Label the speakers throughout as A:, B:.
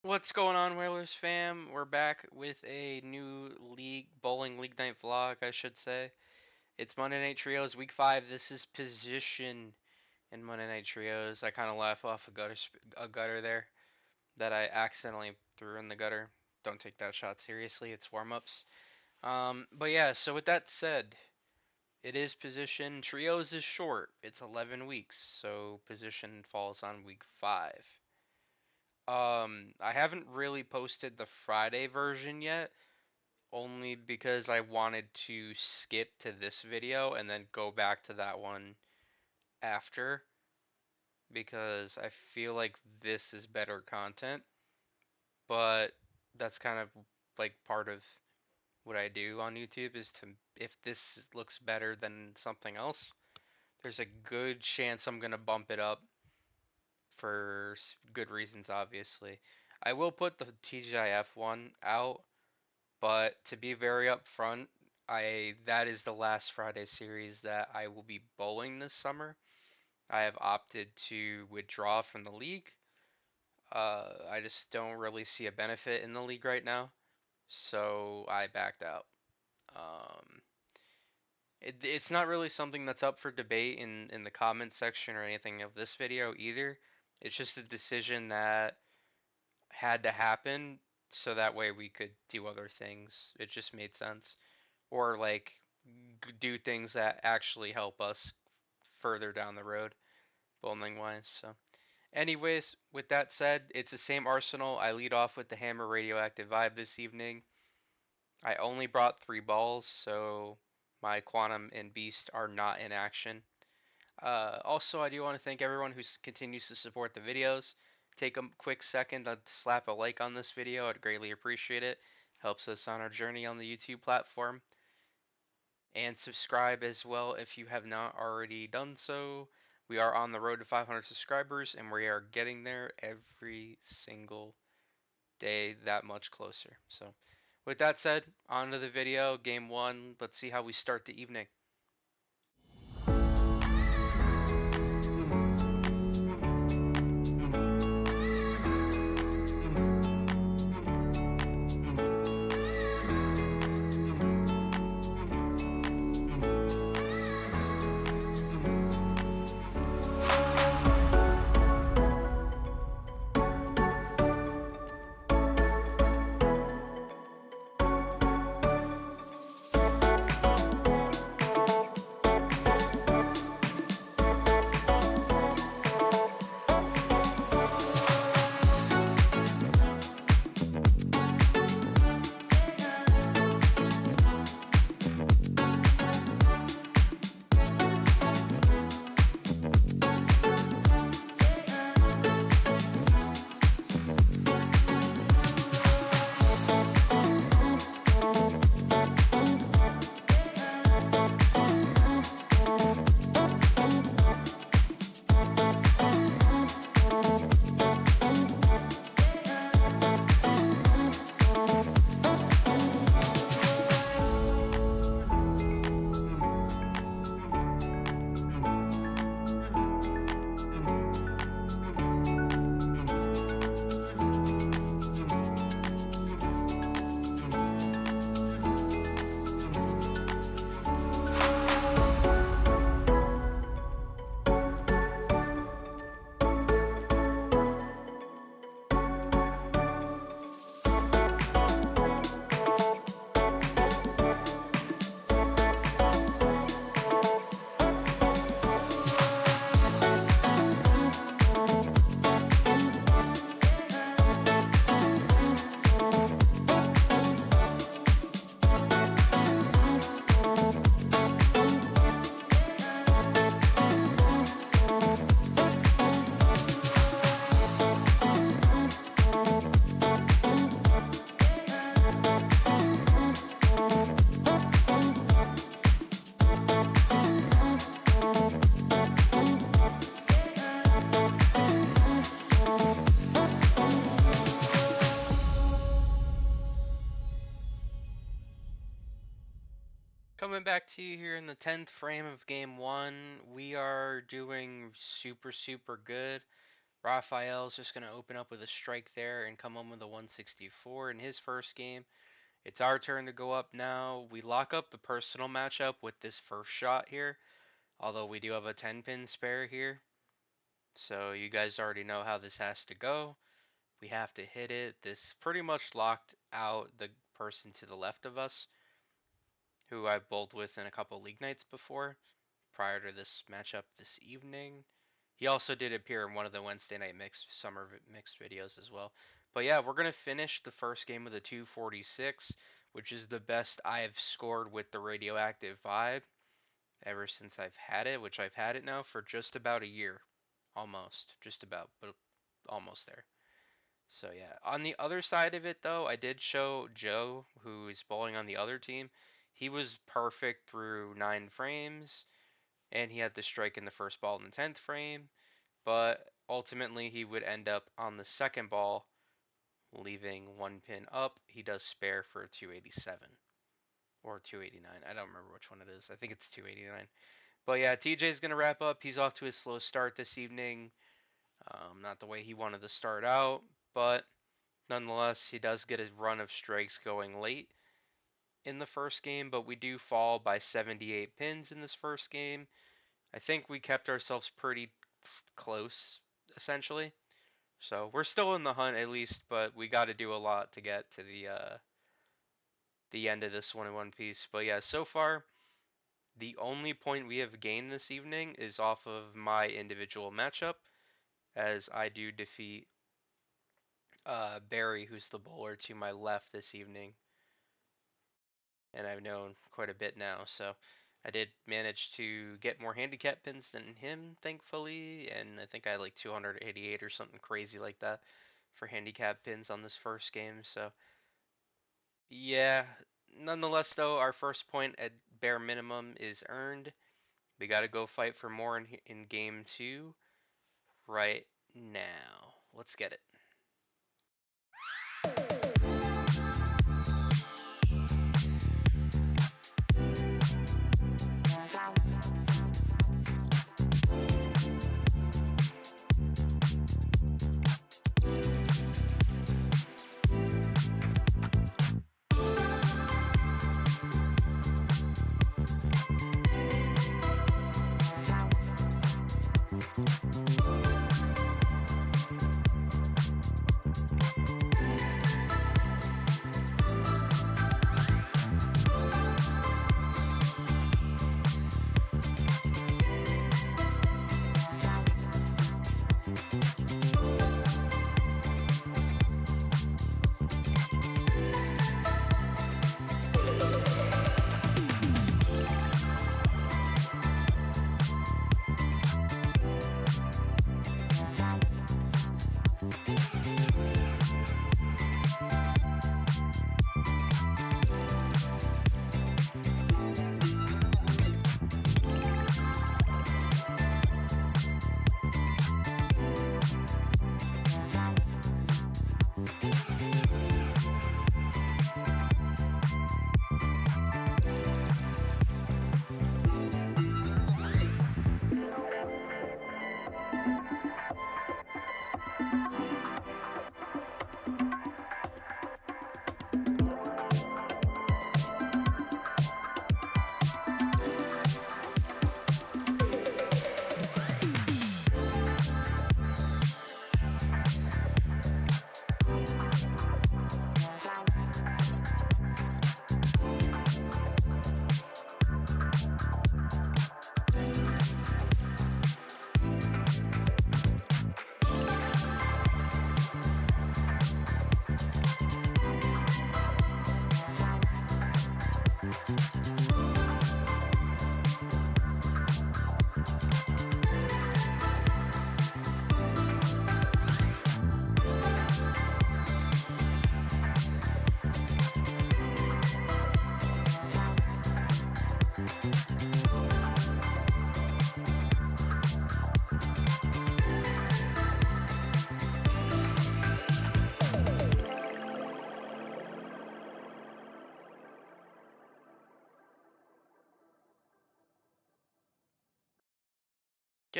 A: What's going on, Whalers fam? We're back with a new bowling league night vlog, I should say. It's Monday Night Trios week 5. This is position in Monday Night Trios. I kind of laugh off a gutter there that I accidentally threw in the gutter. Don't take that shot seriously. It's warm-ups. But yeah, so with that said, it is position. Trios is short. It's 11 weeks, so position falls on week 5. I haven't really posted the Friday version yet, only because I wanted to skip to this video and then go back to that one after, because I feel like this is better content, but that's kind of like part of what I do on YouTube is to, if this looks better than something else, there's a good chance I'm gonna bump it up for good reasons, obviously. I will put the TGIF one out. But to be very upfront, I that is the last Friday series that I will be bowling this summer. I have opted to withdraw from the league. I just don't really see a benefit in the league right now, so I backed out. Um, it's not really something that's up for debate in the comments section or anything of this video either. It's just a decision that had to happen so that way we could do other things. It just made sense. Or like do things that actually help us further down the road, bowling wise. So, anyways, with that said, it's the same arsenal. I lead off with the Hammer Radioactive Vibe this evening. I only brought 3 balls, so my Quantum and Beast are not in action. Also, I do want to thank everyone who continues to support the videos. Take a quick second to slap a like on this video. I'd greatly appreciate it. Helps us on our journey on the YouTube platform. And subscribe as well if you have not already done so. We are on the road to 500 subscribers, and we are getting there every single day that much closer. So, with that said, on to the video. Game 1. Let's see how we start the evening. Coming back to you here in the 10th frame of game 1, we are doing super good. Raphael's just going to open up with a strike there and come home with a 164 in his first game. It's our turn to go up now. We lock up the personal matchup with this first shot here, although we do have a 10 pin spare here. So you guys already know how this has to go. We have to hit it. This pretty much locked out the person to the left of us, who I've bowled with in a couple league nights before, prior to this matchup this evening. He also did appear in one of the Wednesday night summer mixed videos as well. But yeah, we're gonna finish the first game with a 246, which is the best I've scored with the radioactive vibe ever since I've had it, which I've had it now for just about a year. Almost. Just about, but almost there. So yeah. On the other side of it though, I did show Joe, who is bowling on the other team. He was perfect through 9 frames, and he had the strike in the first ball in the 10th frame, but ultimately he would end up on the second ball, leaving 1 pin up. He does spare for 287 or 289. I don't remember which one it is. I think it's 289. But yeah, TJ's going to wrap up. He's off to a slow start this evening. Not the way he wanted to start out, but nonetheless, he does get his run of strikes going late in the first game, but we do fall by 78 pins in this first game. I think we kept ourselves pretty close, essentially. So we're still in the hunt at least, but we got to do a lot to get to the end of this one in one piece. But yeah, so far the only point we have gained this evening is off of my individual matchup, as I do defeat Barry, who's the bowler to my left this evening, and I've known quite a bit now. So I did manage to get more handicap pins than him, thankfully, and I think I had like 288 or something crazy like that for handicap pins on this first game. So yeah, nonetheless though, our first point at bare minimum is earned. We got to go fight for more in game 2 right now. Let's get it.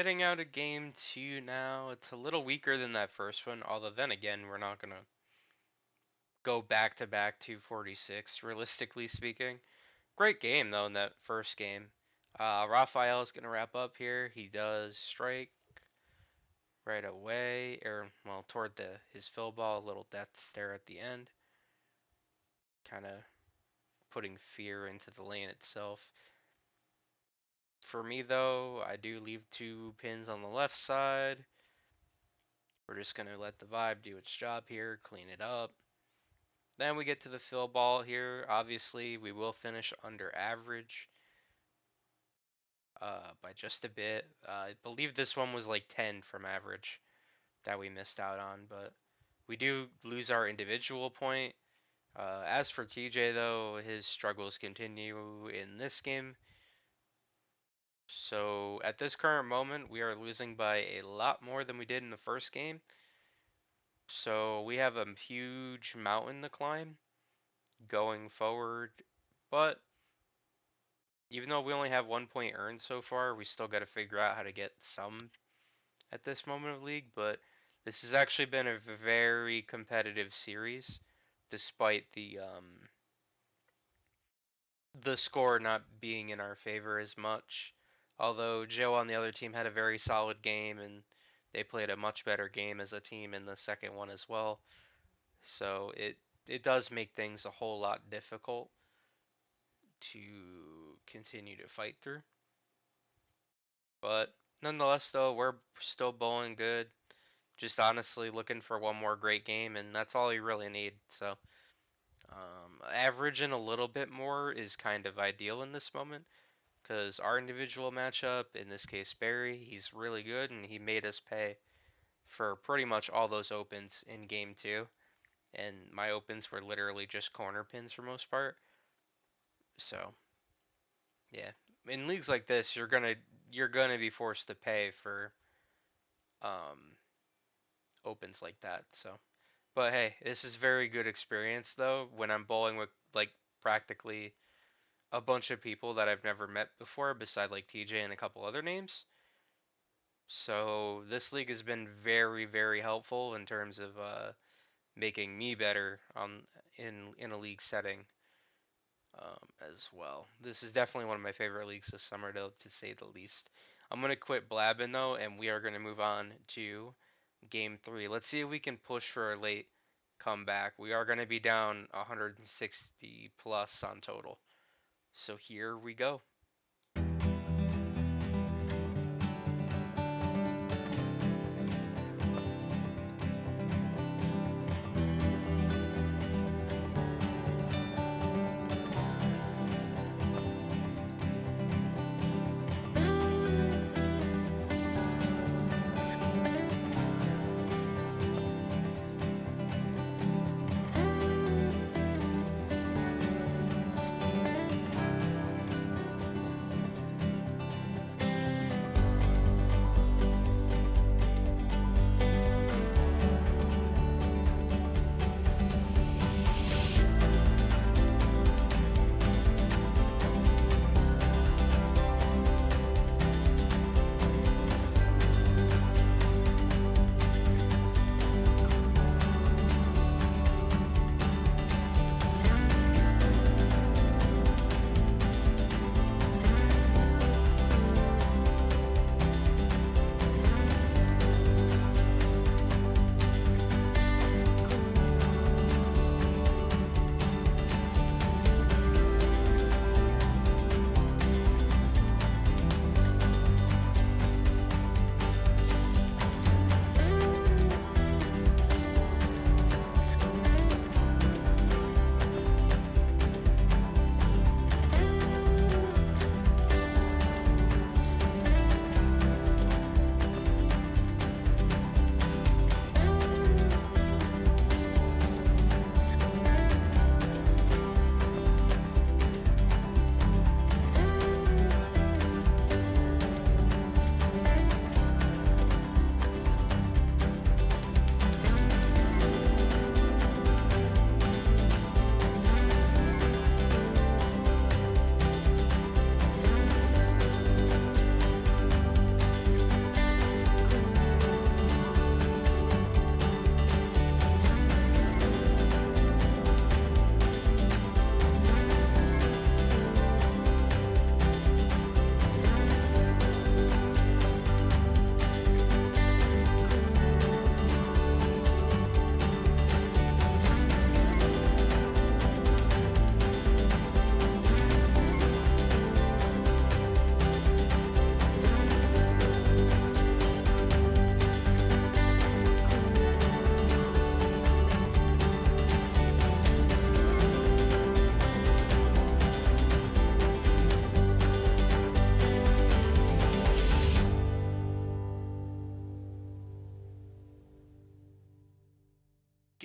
A: getting out of game 2 now. It's a little weaker than that first one, although then again, we're not going to go back to back 246, realistically speaking. Great game, though, in that first game. Raphael is going to wrap up here. He does strike right away, or, well, toward his fill ball, a little death stare at the end. Kind of putting fear into the lane itself. For me, though, I do leave 2 pins on the left side. We're just going to let the vibe do its job here, clean it up. Then we get to the fill ball here. Obviously, we will finish under average by just a bit. I believe this one was like 10 from average that we missed out on, but we do lose our individual point. As for TJ, though, his struggles continue in this game. So at this current moment, we are losing by a lot more than we did in the first game. So we have a huge mountain to climb going forward. But even though we only have 1 point earned so far, we still got to figure out how to get some at this moment of league. But this has actually been a very competitive series, despite the score not being in our favor as much. Although Joe on the other team had a very solid game and they played a much better game as a team in the second one as well. So it does make things a whole lot difficult to continue to fight through. But nonetheless, though, we're still bowling good. Just honestly looking for one more great game, and that's all you really need. So, averaging a little bit more is kind of ideal in this moment because our individual matchup, in this case Barry, he's really good, and he made us pay for pretty much all those opens in game 2. And my opens were literally just corner pins for most part. So, yeah, in leagues like this, you're gonna be forced to pay for opens like that. So, but hey, this is very good experience though when I'm bowling with like practically a bunch of people that I've never met before, beside like TJ and a couple other names. So this league has been very, very helpful in terms of making me better in a league setting as well. This is definitely one of my favorite leagues this summer, to say the least. I'm gonna quit blabbing though, and we are gonna move on to game 3. Let's see if we can push for a late comeback. We are gonna be down 160 plus on total. So here we go.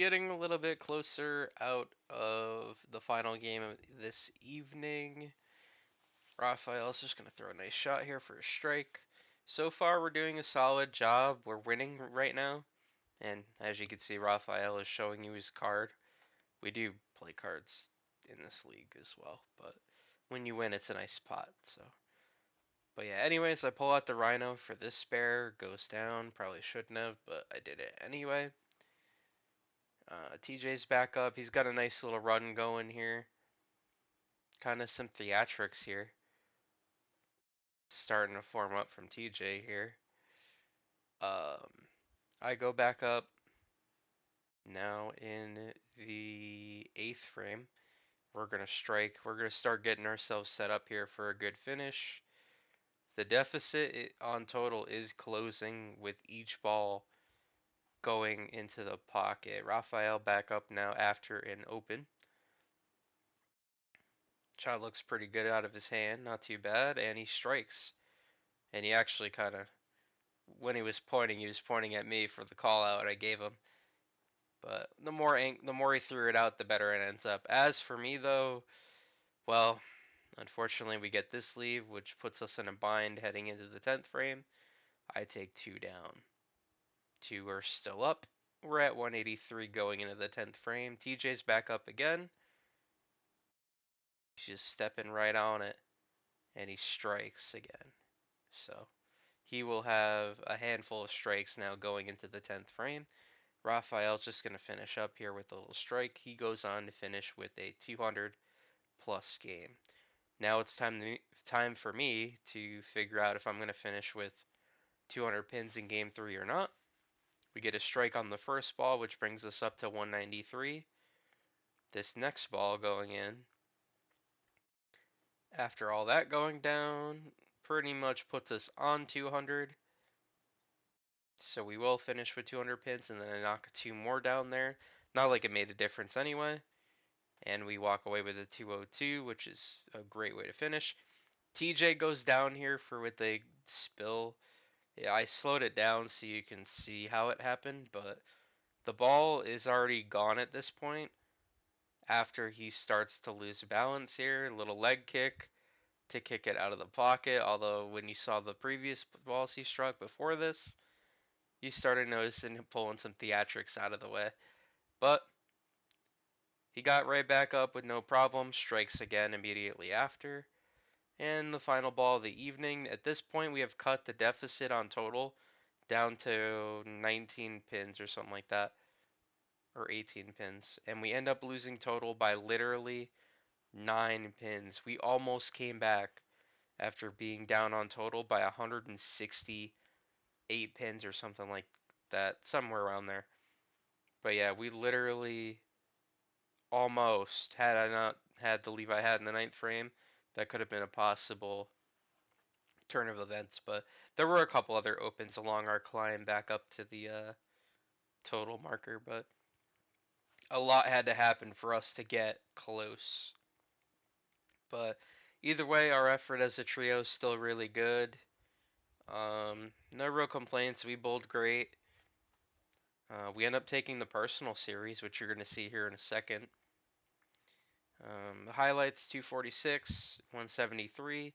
A: getting a little bit closer out of the final game of this evening. Raphael's just going to throw a nice shot here for a strike. So far, we're doing a solid job. We're winning right now. And as you can see, Raphael is showing you his card. We do play cards in this league as well, but when you win, it's a nice pot. So, but yeah, anyways, I pull out the Rhino for this spare. Goes down. Probably shouldn't have, but I did it anyway. TJ's back up. He's got a nice little run going here. Kind of some theatrics here. Starting to form up from TJ here. I go back up now in the 8th frame. We're going to strike. We're going to start getting ourselves set up here for a good finish. The deficit on total is closing with each ball going into the pocket. Raphael back up now after an open. Shot looks pretty good out of his hand, not too bad, and he strikes. And he actually kind of, when he was pointing at me for the call out I gave him. But the more he threw it out, the better it ends up. As for me though, well, unfortunately we get this leave, which puts us in a bind heading into the 10th frame. I take 2 down. 2 are still up. We're at 183 going into the 10th frame. TJ's back up again. He's just stepping right on it, and he strikes again. So he will have a handful of strikes now going into the 10th frame. Raphael's just going to finish up here with a little strike. He goes on to finish with a 200 plus game. Now it's time for me to figure out if I'm going to finish with 200 pins in game 3 or not. We get a strike on the first ball, which brings us up to 193. This next ball going in, after all that going down, pretty much puts us on 200. So we will finish with 200 pins, and then I knock 2 more down there. Not like it made a difference anyway. And we walk away with a 202, which is a great way to finish. TJ goes down here with a spill. Yeah, I slowed it down so you can see how it happened, but the ball is already gone at this point. After he starts to lose balance here, little leg kick to kick it out of the pocket. Although when you saw the previous balls he struck before this, you started noticing him pulling some theatrics out of the way. But he got right back up with no problem, strikes again immediately after. And the final ball of the evening. At this point, we have cut the deficit on total down to 19 pins or something like that, or 18 pins. And we end up losing total by literally 9 pins. We almost came back after being down on total by 168 pins or something like that, somewhere around there. But yeah, we literally almost, had I not had the leave I had in the 9th frame, that could have been a possible turn of events. But there were a couple other opens along our climb back up to the total marker, but a lot had to happen for us to get close. But either way, our effort as a trio is still really good. No real complaints. We bowled great. We end up taking the personal series, which you're going to see here in a second. The highlights 246, 173,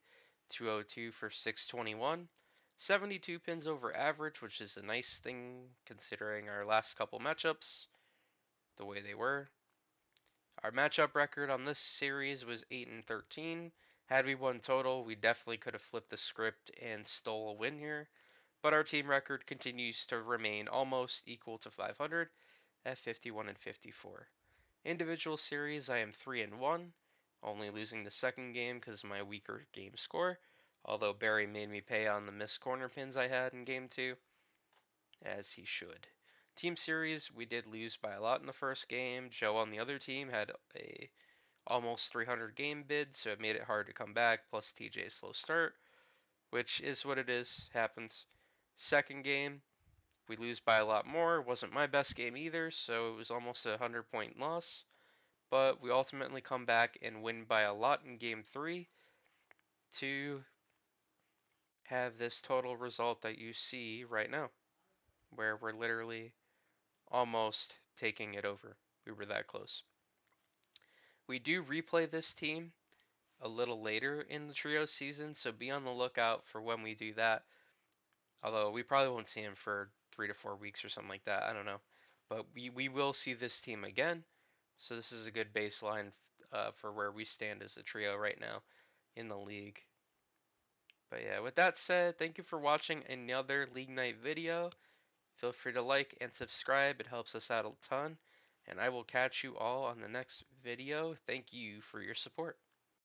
A: 202 for 621. 72 pins over average, which is a nice thing considering our last couple matchups, the way they were. Our matchup record on this series was 8-13. Had we won total, we definitely could have flipped the script and stole a win here. But our team record continues to remain almost equal to 500 at 51-54. Individual series, I am 3-1, only losing the second game because of my weaker game score. Although Barry made me pay on the missed corner pins I had in game 2, as he should. Team series, we did lose by a lot in the first game. Joe on the other team had a almost 300 game bid, so it made it hard to come back, plus TJ's slow start, which is what it is, happens. Second game, we lose by a lot more. It wasn't my best game either, so it was almost a 100-point loss. But we ultimately come back and win by a lot in game 3 to have this total result that you see right now, where we're literally almost taking it over. We were that close. We do replay this team a little later in the trio season, so be on the lookout for when we do that. Although we probably won't see him for 3 to 4 weeks or something like that. I don't know. But we will see this team again. So this is a good baseline for where we stand as a trio right now in the league. But yeah, with that said, thank you for watching another League Night video. Feel free to like and subscribe. It helps us out a ton. And I will catch you all on the next video. Thank you for your support.